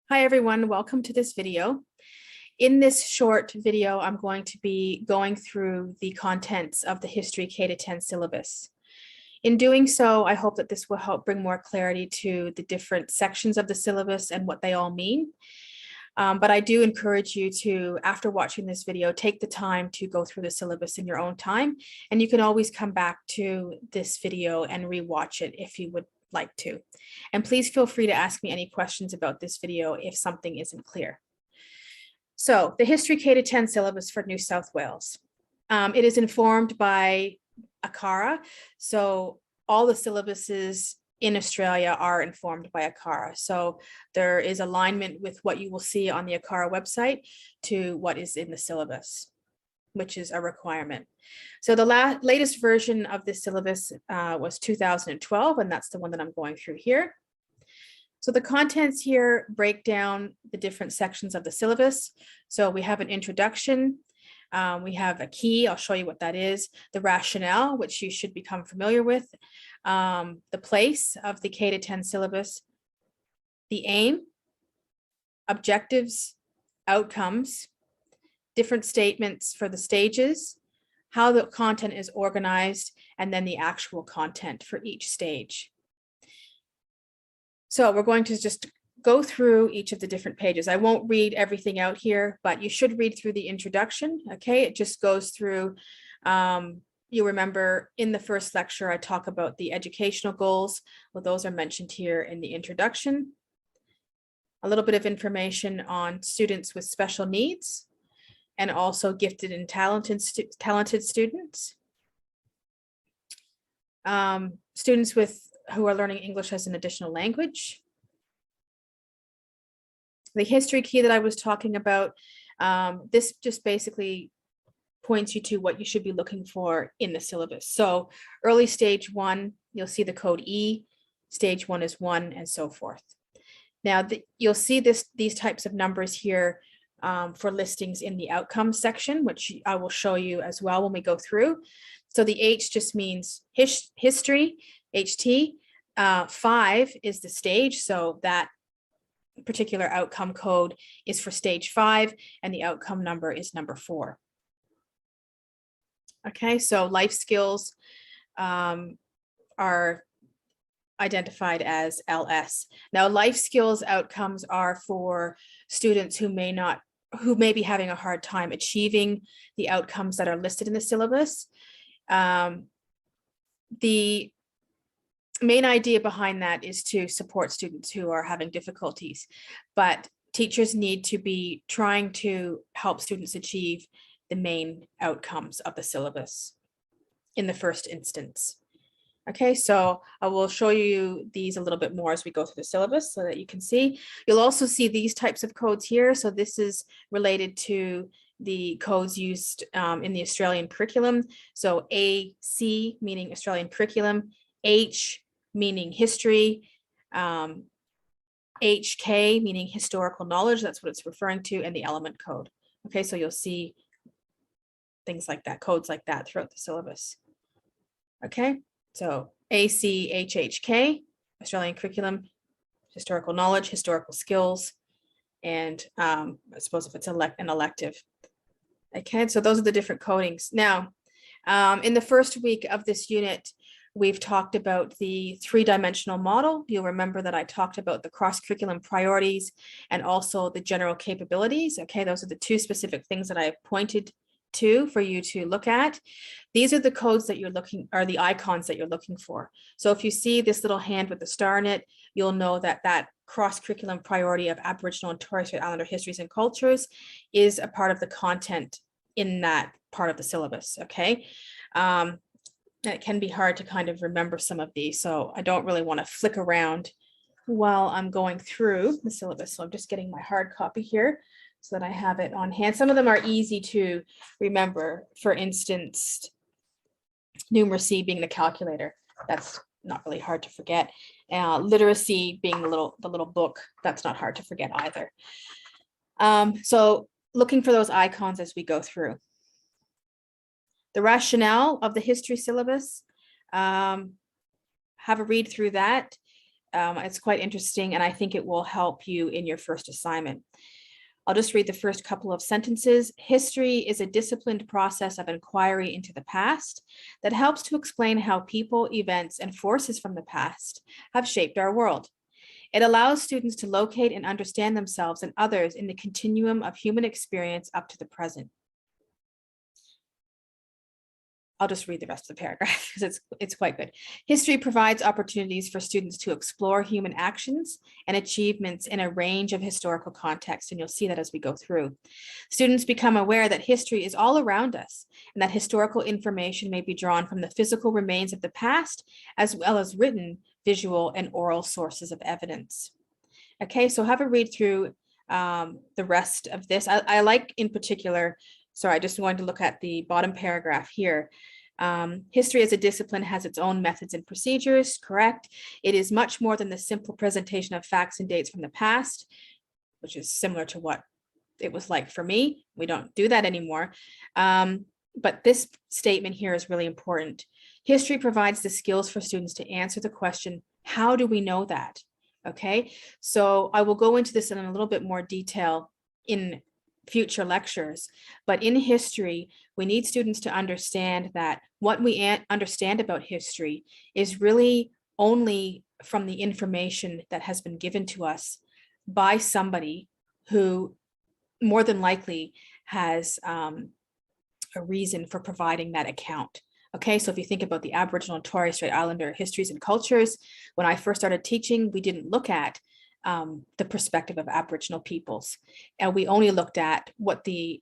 Hi everyone, welcome to this video. In this short video, I'm going to be going through the contents of the History K-10 syllabus. In doing so, I hope that this will help bring more clarity to the different sections of the syllabus and what they all mean. But I do encourage you to, after watching this video, take the time to go through the syllabus in your own time. And you can always come back to this video and rewatch it if you would like to. And please feel free to ask me any questions about this video if something isn't clear. So the History K-10 syllabus for New South Wales. It is informed by ACARA. So all the syllabuses in Australia are informed by ACARA. So there is alignment with what you will see on the ACARA website to what is in the syllabus, which is a requirement. So the latest version of this syllabus was 2012, and that's the one that I'm going through here. So the contents here break down the different sections of the syllabus. So we have an introduction, we have a key, I'll show you what that is, the rationale, which you should become familiar with, the place of the K-10 syllabus, the aim, objectives, outcomes, different statements for the stages, how the content is organized, and then the actual content for each stage. So we're going to just go through each of the different pages. I won't read everything out here, but you should read through the introduction, okay? It just goes through, you remember in the first lecture, I talk about the educational goals. Well, those are mentioned here in the introduction. A little bit of information on students with special needs, and also gifted and talented students. Students who are learning English as an additional language. The history key that I was talking about, this just basically points you to what you should be looking for in the syllabus. So early stage 1, you'll see the code E, stage 1 is 1, and so forth. Now you'll see these types of numbers here for listings in the outcomes section, which I will show you as well when we go through. So the H just means history, HT. 5 is the stage, so that particular outcome code is for stage 5, and the outcome number is number 4. Okay, so life skills are identified as LS. Now, life skills outcomes are for students who may be having a hard time achieving the outcomes that are listed in the syllabus. The main idea behind that is to support students who are having difficulties, but teachers need to be trying to help students achieve the main outcomes of the syllabus in the first instance. Okay, so I will show you these a little bit more as we go through the syllabus so that you can see. You'll also see these types of codes here. So this is related to the codes used in the Australian curriculum. So AC meaning Australian curriculum, H meaning history, HK meaning historical knowledge, that's what it's referring to, and the element code. Okay, so you'll see things like that, codes like that throughout the syllabus. Okay, so ACHHK, Australian curriculum, historical knowledge, historical skills, and I suppose if it's an elective. Okay, so those are the different codings. Now, in the first week of this unit, we've talked about the 3-dimensional model. You'll remember that I talked about the cross-curriculum priorities and also the general capabilities. Okay, those are the 2 specific things that I pointed to for you to look at. These are the codes that you're looking, or the icons that you're looking for. So if you see this little hand with the star in it, you'll know that that cross-curriculum priority of Aboriginal and Torres Strait Islander histories and cultures is a part of the content in that part of the syllabus. Okay. It can be hard to kind of remember some of these, so I don't really want to flick around while I'm going through the syllabus. So I'm just getting my hard copy here so that I have it on hand. Some of them are easy to remember. For instance, numeracy being the calculator. That's not really hard to forget. Literacy being the little book. That's not hard to forget either. So looking for those icons as we go through. The rationale of the history syllabus, have a read through that. It's quite interesting, and I think it will help you in your first assignment. I'll just read the first couple of sentences. History is a disciplined process of inquiry into the past that helps to explain how people, events, and forces from the past have shaped our world. It allows students to locate and understand themselves and others in the continuum of human experience up to the present. I'll just read the rest of the paragraph because it's quite good. History provides opportunities for students to explore human actions and achievements in a range of historical contexts, and you'll see that as we go through. Students become aware that history is all around us and that historical information may be drawn from the physical remains of the past, as well as written, visual, and oral sources of evidence. Okay, so have a read through the rest of this. I like in particular, sorry, I just wanted to look at the bottom paragraph here. History as a discipline has its own methods and procedures, correct? It is much more than the simple presentation of facts and dates from the past, which is similar to what it was like for me. We don't do that anymore. But this statement here is really important. History provides the skills for students to answer the question, how do we know that? Okay, so I will go into this in a little bit more detail in future lectures, but in history, we need students to understand that what we understand about history is really only from the information that has been given to us by somebody who more than likely has a reason for providing that account. Okay, so if you think about the Aboriginal and Torres Strait Islander histories and cultures, when I first started teaching, we didn't look at the perspective of Aboriginal peoples, and we only looked at what the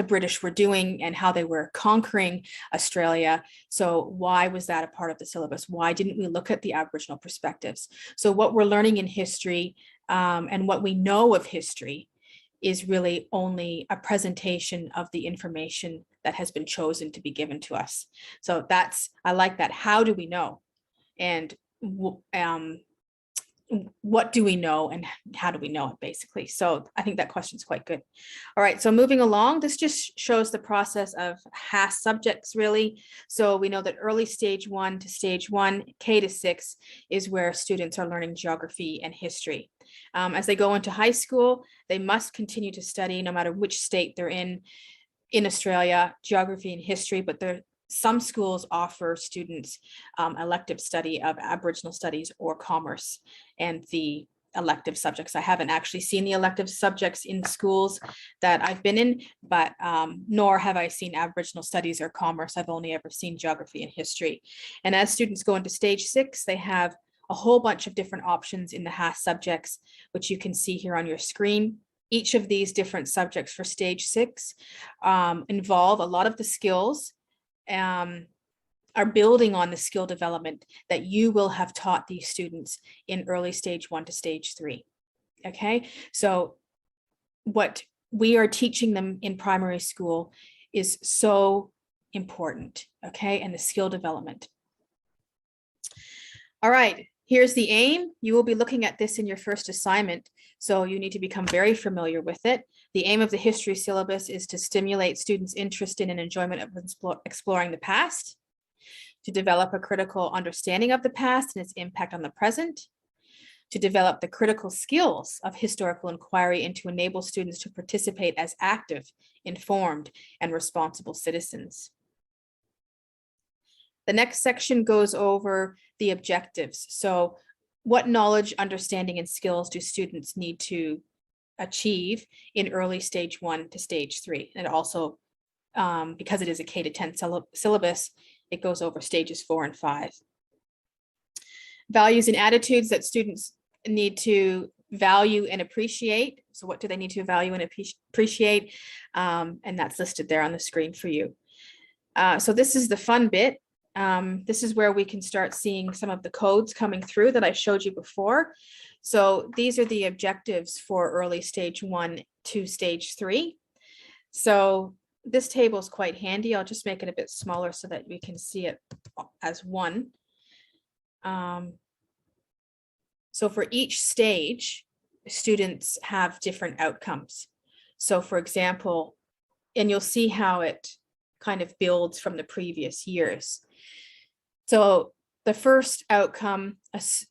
British were doing and how they were conquering Australia. So why was that a part of the syllabus? Why didn't we look at the Aboriginal perspectives? So what we're learning in history and what we know of history is really only a presentation of the information that has been chosen to be given to us. So I like that. How do we know? And what do we know and how do we know it, basically? So I think that question is quite good. All right, so moving along, this just shows the process of HASS subjects, really. So we know that early stage 1 to stage 1, K to 6, is where students are learning geography and history. As they go into high school, they must continue to study, no matter which state they're in Australia, geography and history, but some schools offer students elective study of Aboriginal studies or commerce and the elective subjects. I haven't actually seen the elective subjects in schools that I've been in, but nor have I seen Aboriginal studies or commerce. I've only ever seen geography and history. And as students go into stage 6, they have a whole bunch of different options in the HASS subjects, which you can see here on your screen. Each of these different subjects for stage 6 involve a lot of the skills are building on the skill development that you will have taught these students in early stage 1 to stage 3. Okay, so what we are teaching them in primary school is so important, okay, and the skill development. All right, here's the aim. You will be looking at this in your first assignment, so you need to become very familiar with it. The aim of the history syllabus is to stimulate students' interest in and enjoyment of exploring the past, to develop a critical understanding of the past and its impact on the present, to develop the critical skills of historical inquiry, and to enable students to participate as active, informed, and responsible citizens. The next section goes over the objectives. So what knowledge, understanding, and skills do students need to achieve in early stage 1 to stage 3? And also, because it is a K-10 syllabus, it goes over stages 4 and 5. Values and attitudes that students need to value and appreciate. So what do they need to value and appreciate? And that's listed there on the screen for you. So this is the fun bit. This is where we can start seeing some of the codes coming through that I showed you before. So these are the objectives for early stage 1 to stage 3. So this table is quite handy. I'll just make it a bit smaller so that we can see it as one. So for each stage, students have different outcomes. So for example, and you'll see how it kind of builds from the previous years. So the first outcome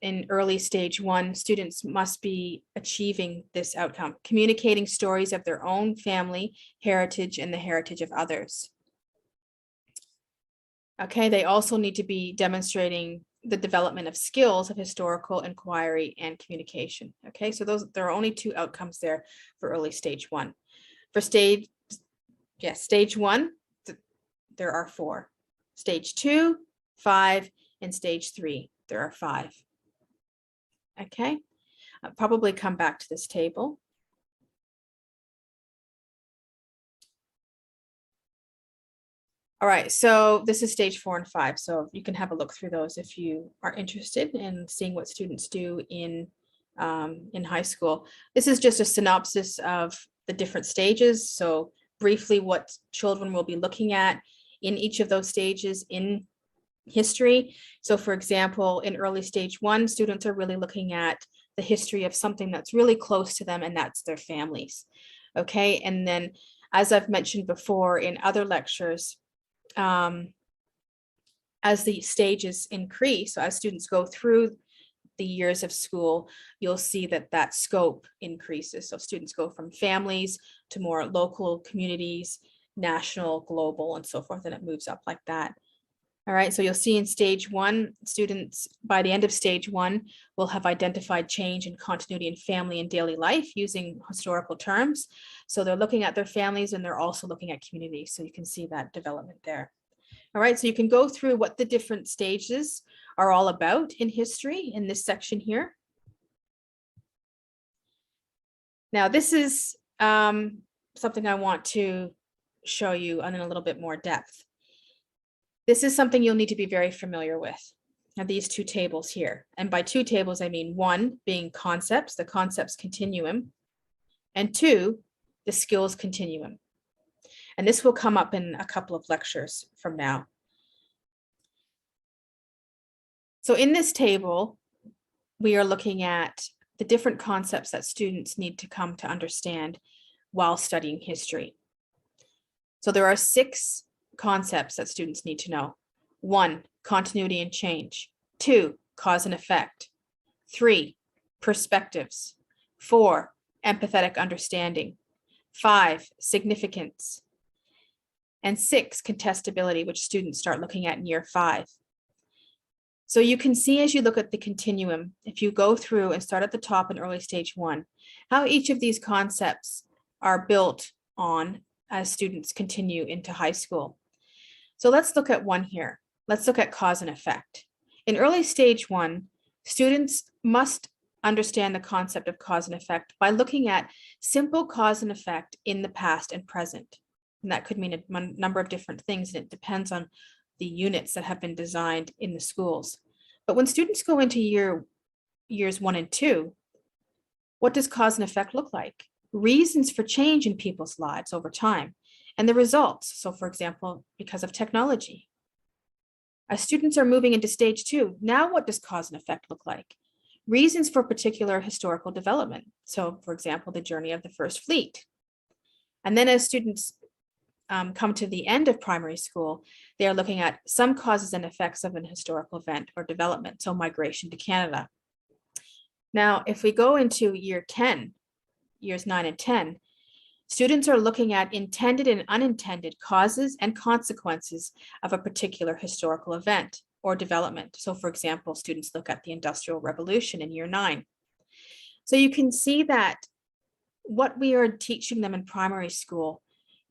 in early stage 1, students must be achieving this outcome, communicating stories of their own family, heritage, and the heritage of others. Okay, they also need to be demonstrating the development of skills of historical inquiry and communication. Okay, so there are only 2 outcomes there for early stage 1. For stage 1, there are 4. Stage 2, 5, and stage 3, there are 5. Okay, I'll probably come back to this table. All right, so this is stage 4 and 5. So you can have a look through those if you are interested in seeing what students do in high school. This is just a synopsis of the different stages. So briefly, what children will be looking at in each of those stages in history. So for example, in early stage 1, students are really looking at the history of something that's really close to them, and that's their families. Okay, and then as I've mentioned before in other lectures, as the stages increase, so as students go through the years of school, you'll see that scope increases. So students go from families to more local communities, national, global, and so forth, and it moves up like that. All right, so you'll see in stage 1, students by the end of stage 1 will have identified change and continuity in family and daily life using historical terms. So they're looking at their families, and they're also looking at community. So you can see that development there. All right, so you can go through what the different stages are all about in history in this section here. Now, this is something I want to show you in a little bit more depth. This is something you'll need to be very familiar with. Now, these 2 tables here, and by 2 tables, I mean 1 being concepts, the concepts continuum, and 2, the skills continuum. And this will come up in a couple of lectures from now. So in this table, we are looking at the different concepts that students need to come to understand while studying history. So there are 6 concepts that students need to know. 1, continuity and change. 2, cause and effect. 3, perspectives. 4, empathetic understanding. 5, significance. And 6, contestability, which students start looking at in year 5. So you can see as you look at the continuum, if you go through and start at the top in early stage 1, how each of these concepts are built on as students continue into high school. So let's look at one here. Let's look at cause and effect. In early stage 1, students must understand the concept of cause and effect by looking at simple cause and effect in the past and present. And that could mean a number of different things, and it depends on the units that have been designed in the schools. But when students go into years 1 and 2, what does cause and effect look like? Reasons for change in people's lives over time, and the results. So for example, because of technology. As students are moving into stage 2, now what does cause and effect look like? Reasons for particular historical development. So for example, the journey of the first fleet. And then as students come to the end of primary school, they are looking at some causes and effects of an historical event or development, so migration to Canada. Now, if we go into year 10, years 9 and 10, students are looking at intended and unintended causes and consequences of a particular historical event or development. So for example, students look at the Industrial Revolution in year 9. So you can see that what we are teaching them in primary school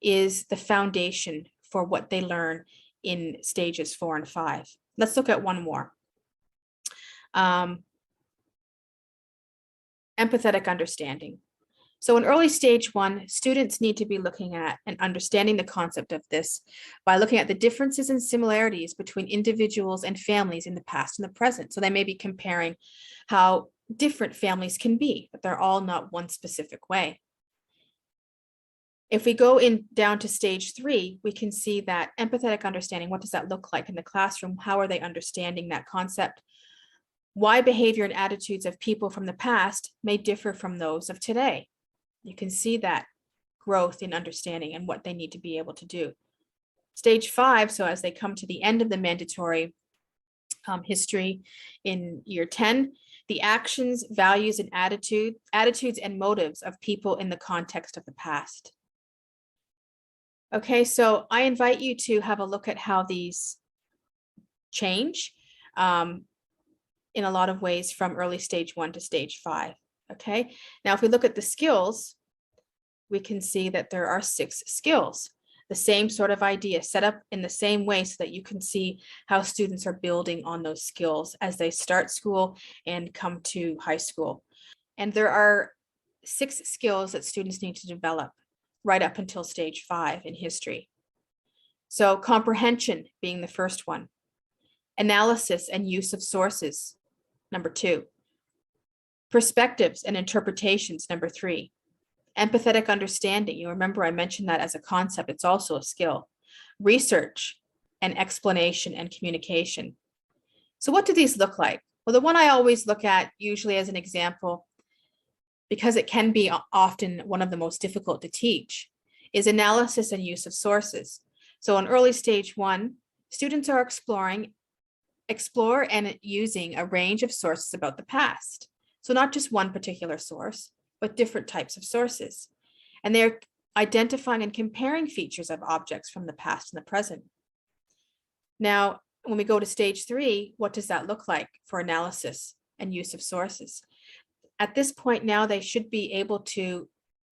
is the foundation for what they learn in stages 4 and 5. Let's look at one more. Empathetic understanding. So in early stage 1, students need to be looking at and understanding the concept of this by looking at the differences and similarities between individuals and families in the past and the present. So they may be comparing how different families can be, but they're all not one specific way. If we go in down to stage 3, we can see that empathetic understanding, what does that look like in the classroom? How are they understanding that concept? Why behavior and attitudes of people from the past may differ from those of today. You can see that growth in understanding and what they need to be able to do. Stage 5, so as they come to the end of the mandatory history in year 10, the actions, values, and attitudes and motives of people in the context of the past. Okay, so I invite you to have a look at how these change in a lot of ways from early stage 1 to stage 5. Okay, now if we look at the skills, we can see that there are 6 skills. The same sort of idea set up in the same way so that you can see how students are building on those skills as they start school and come to high school. And there are 6 skills that students need to develop right up until stage 5 in history. So comprehension being the first one. Analysis and use of sources, number 2. Perspectives and interpretations, number 3. Empathetic understanding, you remember I mentioned that as a concept, it's also a skill. Research and explanation and communication. So what do these look like? Well, the one I always look at usually as an example, because it can be often one of the most difficult to teach, is analysis and use of sources. So in early stage 1, students are explore and using a range of sources about the past. So not just one particular source, but different types of sources. And they're identifying and comparing features of objects from the past and the present. Now, when we go to stage 3, what does that look like for analysis and use of sources? At this point now, they should be able to,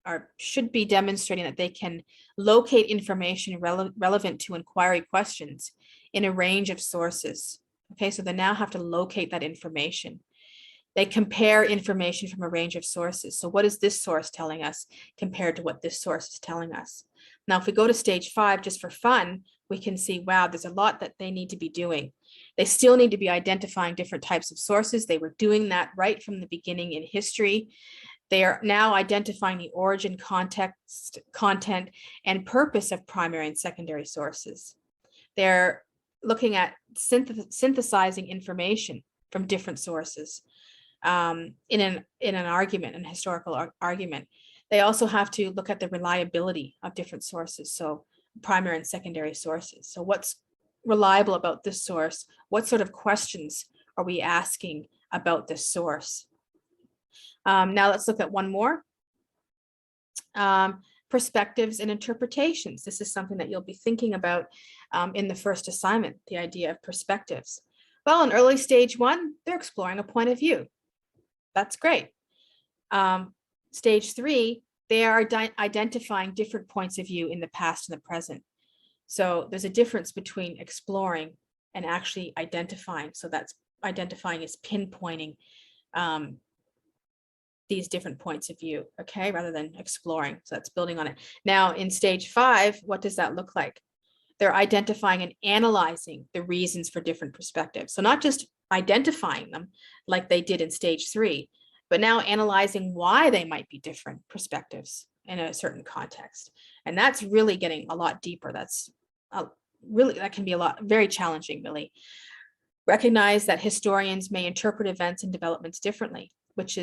or should be demonstrating that they can locate information relevant to inquiry questions in a range of sources. Okay, so they now have to locate that information. They compare information from a range of sources. So what is this source telling us compared to what this source is telling us? Now, if we go to stage 5, just for fun, we can see, wow, there's a lot that they need to be doing. They still need to be identifying different types of sources. They were doing that right from the beginning in history. They are now identifying the origin, context, content, and purpose of primary and secondary sources. They're looking at synthesizing information from different sources. In an argument, an historical argument. They also have to look at the reliability of different sources, so primary and secondary sources. So what's reliable about this source? What sort of questions are we asking about this source? Now let's look at one more. Perspectives and interpretations. This is something that you'll be thinking about in the first assignment, the idea of perspectives. Well, in early stage 1, they're exploring a point of view. That's great. Stage 3, they are identifying different points of view in the past and the present. So there's a difference between exploring and actually identifying. So that's identifying is pinpointing these different points of view, okay, rather than exploring. So that's building on it. Now in stage 5, what does that look like? They're identifying and analyzing the reasons for different perspectives. So not just identifying them like they did in stage 3, but now analyzing why they might be different perspectives in a certain context. And that's really getting a lot deeper. That's really, that can be very challenging, really. Recognize that historians may interpret events and developments differently, which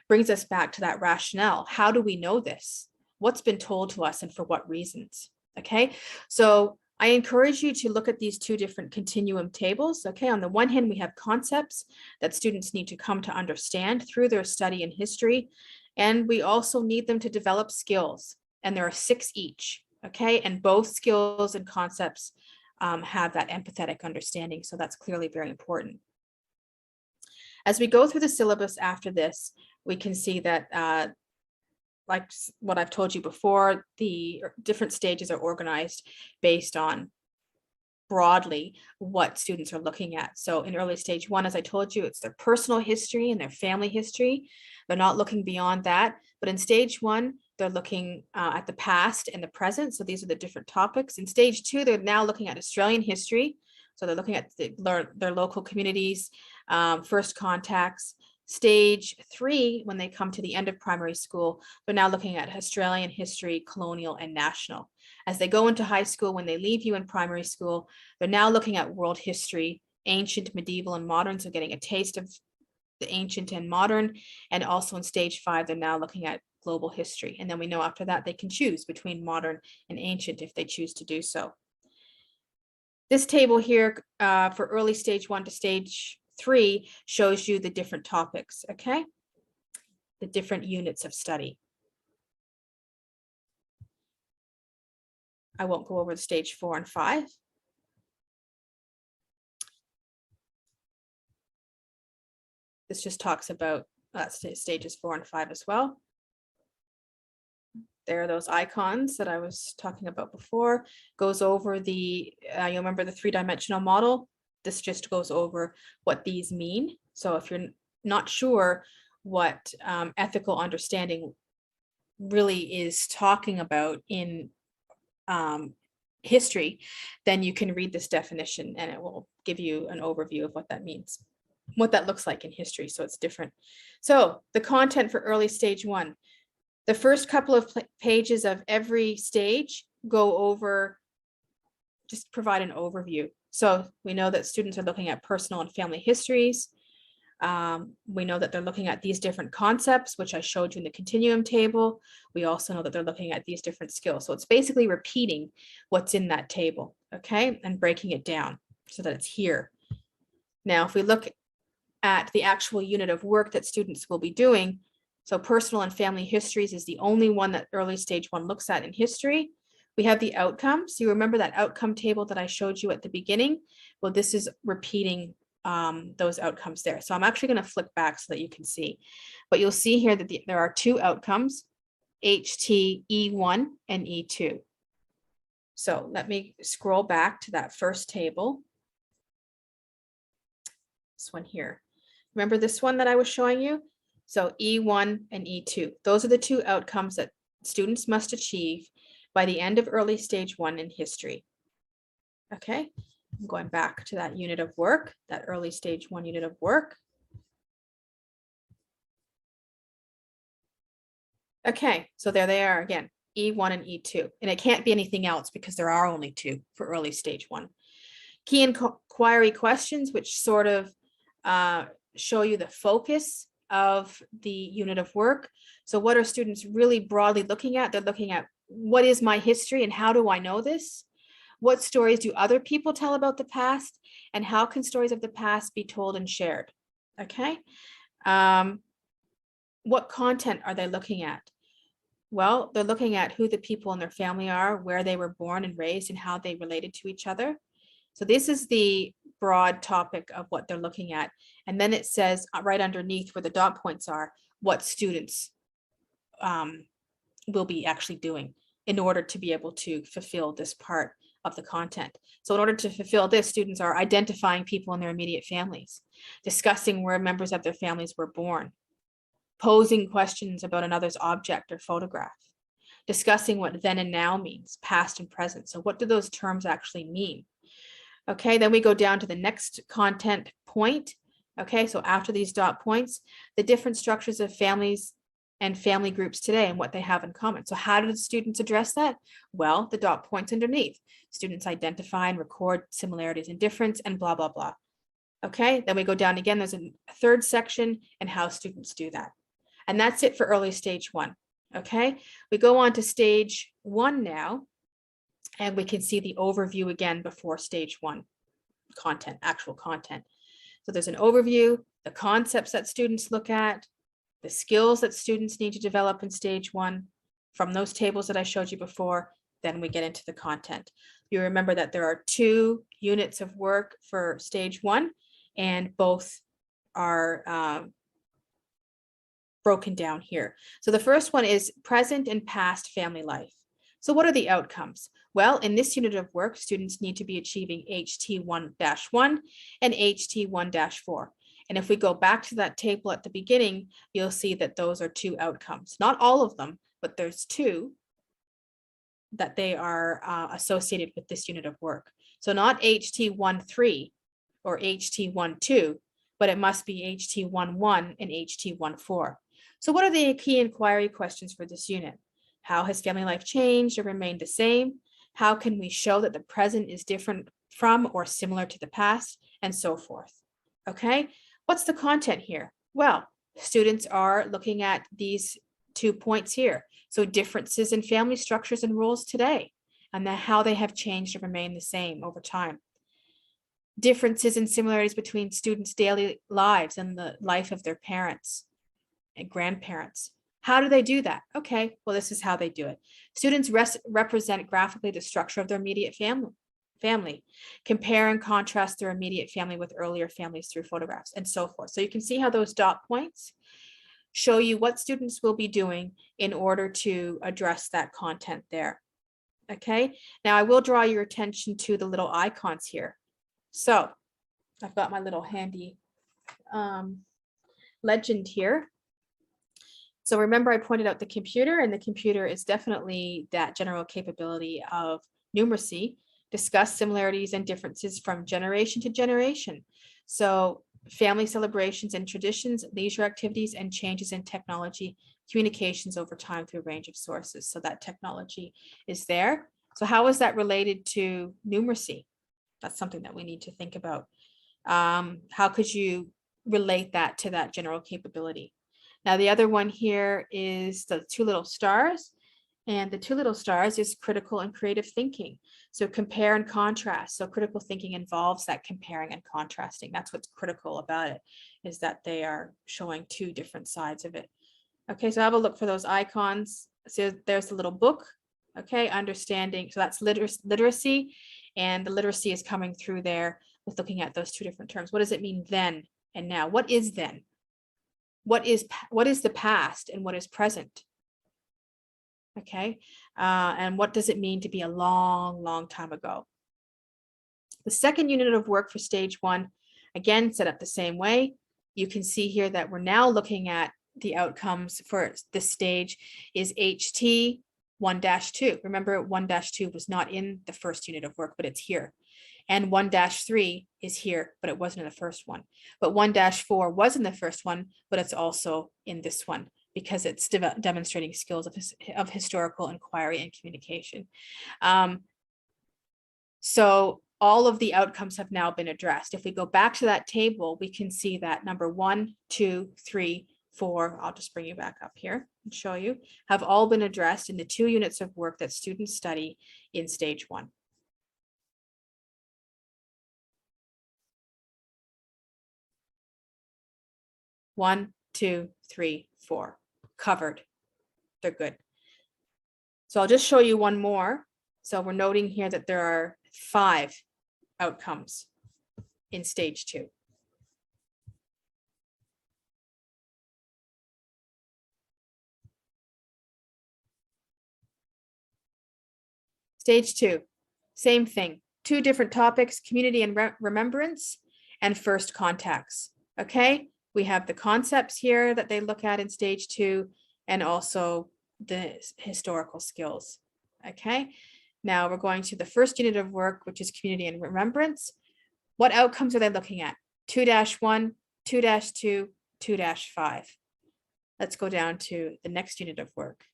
brings us back to that rationale. How do we know this? What's been told to us and for what reasons? Okay, so I encourage you to look at these 2 different continuum tables. Okay, on the one hand, we have concepts that students need to come to understand through their study in history. And we also need them to develop skills. And there are 6 each. Okay, and both skills and concepts have that empathetic understanding. So that's clearly very important. As we go through the syllabus after this, we can see that like what I've told you before, the different stages are organized based on broadly what students are looking at. So in early stage 1, as I told you, it's their personal history and their family history. They're not looking beyond that. But in stage 1, they're looking at the past and the present. So these are the different topics. In stage 2, they're now looking at Australian history. So they're looking at their local communities, first contacts. Stage 3, when they come to the end of primary school, they're now looking at Australian history, colonial, and national. As they go into high school, when they leave you in primary school, they're now looking at world history, ancient, medieval, and modern, so getting a taste of the ancient and modern. And also in stage 5, they're now looking at global history. And then we know after that they can choose between modern and ancient if they choose to do so. This table here for early stage 1 to stage 3 shows you the different topics, okay? The different units of study. I won't go over the stage 4 and 5. This just talks about stages 4 and 5 as well. There are those icons that I was talking about before. Goes over the, you'll remember the 3-dimensional model. This just goes over what these mean. So if you're not sure what ethical understanding really is talking about in history, then you can read this definition and it will give you an overview of what that means, what that looks like in history. So it's different. So the content for early stage 1. The first couple of pages of every stage go over, just provide an overview. So we know that students are looking at personal and family histories. We know that they're looking at these different concepts, which I showed you in the continuum table. We also know that they're looking at these different skills. So it's basically repeating what's in that table, okay, and breaking it down so that it's here. Now, if we look at the actual unit of work that students will be doing, so personal and family histories is the only one that early stage 1 looks at in history. We have the outcomes. You remember that outcome table that I showed you at the beginning? Well, this is repeating those outcomes there. So I'm actually going to flick back so that you can see. But you'll see here that there are 2 outcomes, HT E1 and E2. So let me scroll back to that first table. This one here. Remember this one that I was showing you? So E1 and E2, those are the 2 outcomes that students must achieve by the end of early stage 1 in history. Okay, I'm going back to that unit of work, that early stage 1 unit of work. Okay, so there they are again, E1 and E2, and it can't be anything else because there are only 2 for early stage 1. Key inquiry questions, which sort of show you the focus of the unit of work. So what are students really broadly looking at? They're looking at, what is my history and how do I know this? What stories do other people tell about the past? And how can stories of the past be told and shared? Okay. What content are they looking at? Well, they're looking at who the people in their family are, where they were born and raised, and how they related to each other. So this is the broad topic of what they're looking at. And then it says right underneath where the dot points are, what students will be actually doing in order to be able to fulfill this part of the content. So in order to fulfill this, students are identifying people in their immediate families, discussing where members of their families were born, posing questions about another's object or photograph, discussing what then and now means, past and present. So what do those terms actually mean? Okay, then we go down to the next content point. Okay, so after these dot points, the different structures of families and family groups today and what they have in common. So how did students address that? Well, the dot points underneath. Students identify and record similarities and difference and blah, blah, blah. Okay, then we go down again. There's a third section and how students do that. And that's it for early stage 1. Okay, we go on to stage 1 now. And we can see the overview again before stage 1 content, actual content. So there's an overview, the concepts that students look at, the skills that students need to develop in stage 1 from those tables that I showed you before. Then we get into the content. You remember that there are 2 units of work for stage 1, and both are broken down here. So the first one is present and past family life. So what are the outcomes? Well, in this unit of work, students need to be achieving HT1-1 and HT1-4. And if we go back to that table at the beginning, you'll see that those are 2 outcomes. Not all of them, but there's 2 that they are associated with this unit of work. So not HT1-3 or HT1-2, but it must be HT1-1 and HT1-4. So what are the key inquiry questions for this unit? How has family life changed or remained the same? How can we show that the present is different from or similar to the past, and so forth? Okay, what's the content here? Well, students are looking at these 2 points here. So differences in family structures and roles today, and how they have changed or remained the same over time. differences and similarities between students' daily lives and the life of their parents and grandparents. How do they do that? Okay, well, this is how they do it. Students represent graphically the structure of their immediate family, compare and contrast their immediate family with earlier families through photographs, and so forth. So you can see how those dot points show you what students will be doing in order to address that content there. Okay, now I will draw your attention to the little icons here. So I've got my little handy legend here. So remember, I pointed out the computer, and the computer is definitely that general capability of numeracy. Discuss similarities and differences from generation to generation. So family celebrations and traditions, leisure activities, and changes in technology, communications over time through a range of sources. So that technology is there. So how is that related to numeracy? That's something that we need to think about. How could you relate that to that general capability? Now, the other one here is the two little stars. And the two little stars is critical and creative thinking. So compare and contrast. So critical thinking involves that comparing and contrasting. That's what's critical about it, is that they are showing two different sides of it. Okay, so have a look for those icons. So there's a little book. Okay, understanding. So that's literacy. And the literacy is coming through there with looking at those two different terms. What does it mean then and now? What is then? What is the past and what is present? Okay, and what does it mean to be a long, long time ago? The second unit of work for stage 1, again, set up the same way. You can see here that we're now looking at the outcomes for this stage is HT 1-2. Remember, 1-2 was not in the first unit of work, but it's here. And 1-3 is here, but it wasn't in the first one. But 1-4 was in the first one, but it's also in this one, because it's demonstrating skills of historical inquiry and communication. So all of the outcomes have now been addressed. If we go back to that table, we can see that number 1, 2, 3, 4, I'll just bring you back up here and show you, have all been addressed in the 2 units of work that students study in stage 1. One, two, three, 4, covered. They're good. So I'll just show you one more. So we're noting here that there are 5 outcomes in stage 2. Stage 2, same thing. 2 different topics, community and remembrance and first contacts. Okay, we have the concepts here that they look at in stage 2 and also the historical skills. Okay, now we're going to the first unit of work, which is community and remembrance. What outcomes are they looking at? 2-1, 2-2, 2-5. Let's go down to the next unit of work.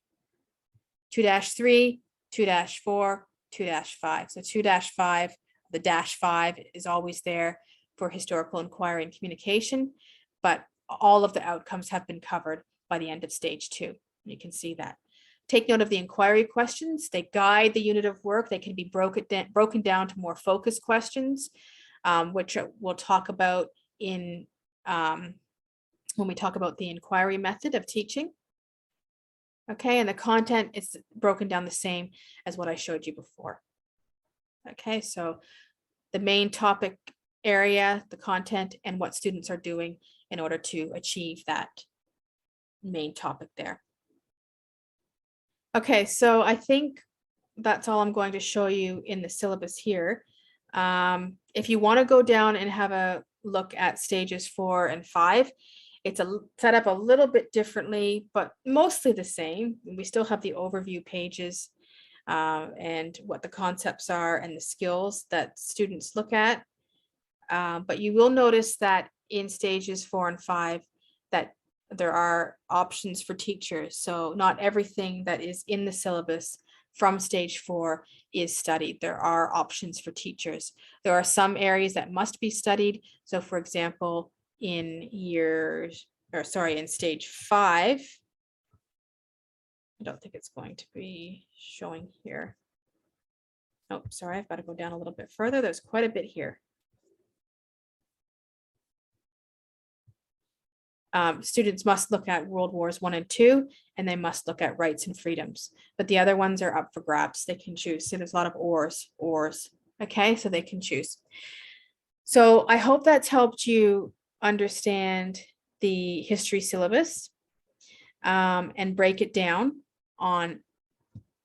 2-3, 2-4, 2-5. So 2-5, the -5 is always there for historical inquiry and communication, but all of the outcomes have been covered by the end of stage 2. You can see that. Take note of the inquiry questions. They guide the unit of work. They can be broken down to more focused questions, which we'll talk about in when we talk about the inquiry method of teaching. Okay, and the content is broken down the same as what I showed you before. Okay, so the main topic area, the content, and what students are doing in order to achieve that main topic there. Okay, so I think that's all I'm going to show you in the syllabus here. If you want to go down and have a look at stages 4 and 5, it's set up a little bit differently, but mostly the same. We still have the overview pages and what the concepts are and the skills that students look at. But you will notice that in stages 4 and 5 that there are options for teachers. So not everything that is in the syllabus from stage 4 is studied. There are options for teachers. There are some areas that must be studied. So for example, in stage 5, I don't think it's going to be showing here. Oh, sorry, I've got to go down a little bit further. There's quite a bit here. students must look at World Wars I and II, and they must look at rights and freedoms. But the other ones are up for grabs. They can choose. So there's a lot of ors. Okay, so they can choose. So I hope that's helped you understand the history syllabus and break it down on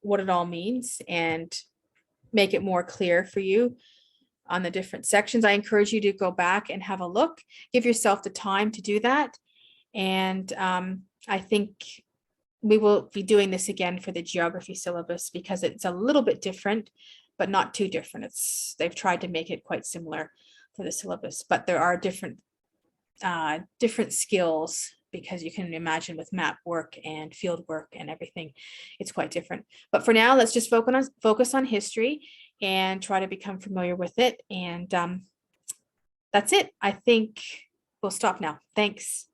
what it all means and make it more clear for you on the different sections. I encourage you to go back and have a look, give yourself the time to do that. And I think we will be doing this again for the geography syllabus because it's a little bit different, but not too different. They've tried to make it quite similar for the syllabus, but there are different skills, because you can imagine with map work and field work and everything, it's quite different. But for now, let's just focus on history and try to become familiar with it. And that's it. I think we'll stop now. Thanks.